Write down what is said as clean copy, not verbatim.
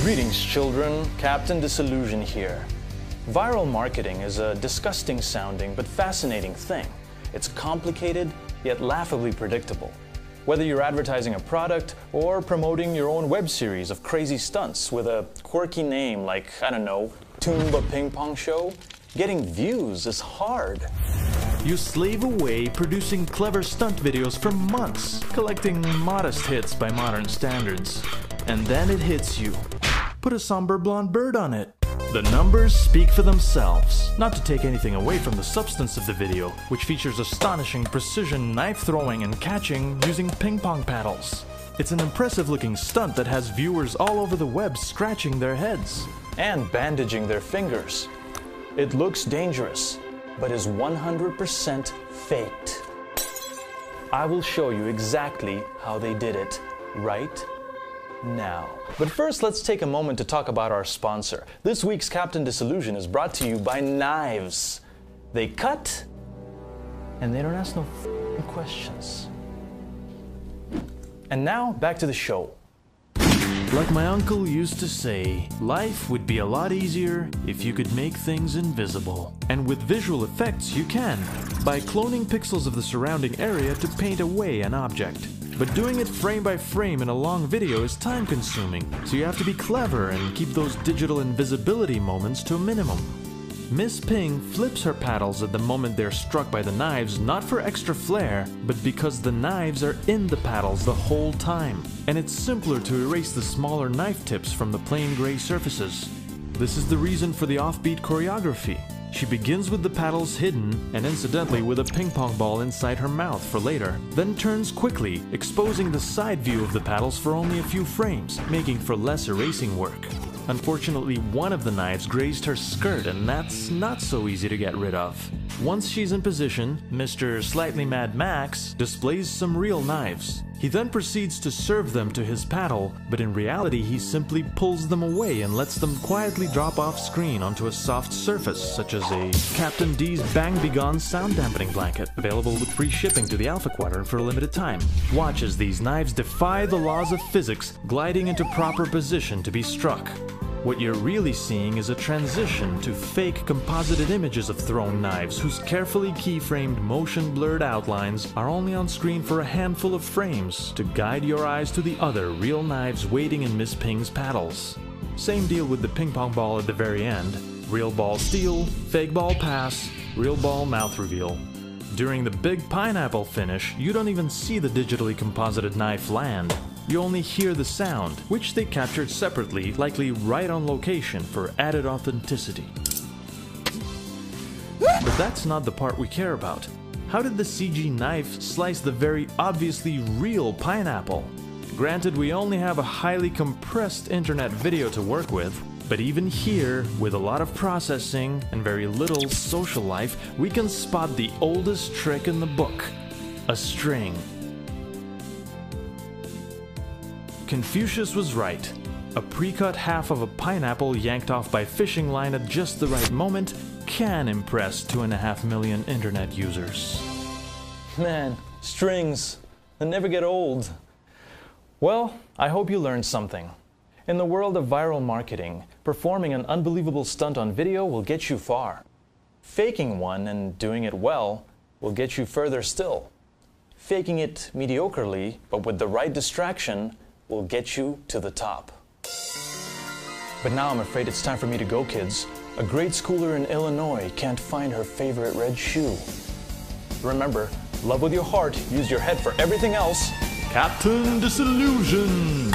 Greetings, children. Captain Disillusion here. Viral marketing is a disgusting sounding but fascinating thing. It's complicated, yet laughably predictable. Whether you're advertising a product or promoting your own web series of crazy stunts with a quirky name like, I don't know, Toomba Ping Pong Show, getting views is hard. You slave away producing clever stunt videos for months, collecting modest hits by modern standards. And then it hits you. Put a somber blonde bird on it. The numbers speak for themselves, not to take anything away from the substance of the video, which features astonishing precision knife throwing and catching using ping pong paddles. It's an impressive looking stunt that has viewers all over the web scratching their heads and bandaging their fingers. It looks dangerous, but is 100% faked. I will show you exactly how they did it right now. But first, let's take a moment to talk about our sponsor. This week's Captain Disillusion is brought to you by knives. They cut, and they don't ask no questions. And now, back to the show. Like my uncle used to say, life would be a lot easier if you could make things invisible. And with visual effects you can, by cloning pixels of the surrounding area to paint away an object. But doing it frame by frame in a long video is time consuming, so you have to be clever and keep those digital invisibility moments to a minimum. Miss Ping flips her paddles at the moment they're struck by the knives, not for extra flair, but because the knives are in the paddles the whole time, and it's simpler to erase the smaller knife tips from the plain gray surfaces. This is the reason for the offbeat choreography. She begins with the paddles hidden, and incidentally with a ping pong ball inside her mouth for later, then turns quickly, exposing the side view of the paddles for only a few frames, making for less erasing work. Unfortunately, one of the knives grazed her skirt, and that's not so easy to get rid of. Once she's in position, Mr. Slightly Mad Max displays some real knives. He then proceeds to serve them to his paddle, but in reality he simply pulls them away and lets them quietly drop off screen onto a soft surface, such as a Captain D's Bang Be Gone sound dampening blanket, available with free shipping to the Alpha Quadrant for a limited time. Watch as these knives defy the laws of physics, gliding into proper position to be struck. What you're really seeing is a transition to fake composited images of thrown knives whose carefully keyframed motion blurred outlines are only on screen for a handful of frames to guide your eyes to the other real knives waiting in Miss Ping's paddles. Same deal with the ping pong ball at the very end. Real ball steal, fake ball pass, real ball mouth reveal. During the big pineapple finish, you don't even see the digitally composited knife land. You only hear the sound, which they captured separately, likely right on location for added authenticity. But that's not the part we care about. How did the CG knife slice the very obviously real pineapple? Granted, we only have a highly compressed internet video to work with, but even here, with a lot of processing and very little social life, we can spot the oldest trick in the book: a string. Confucius was right. A pre-cut half of a pineapple yanked off by fishing line at just the right moment can impress 2.5 million internet users. Man, strings, they never get old. Well, I hope you learned something. In the world of viral marketing, performing an unbelievable stunt on video will get you far. Faking one and doing it well will get you further still. Faking it mediocrely, but with the right distraction, will get you to the top. But now I'm afraid it's time for me to go, kids. A grade schooler in Illinois can't find her favorite red shoe. Remember, love with your heart, use your head for everything else. Captain Disillusion!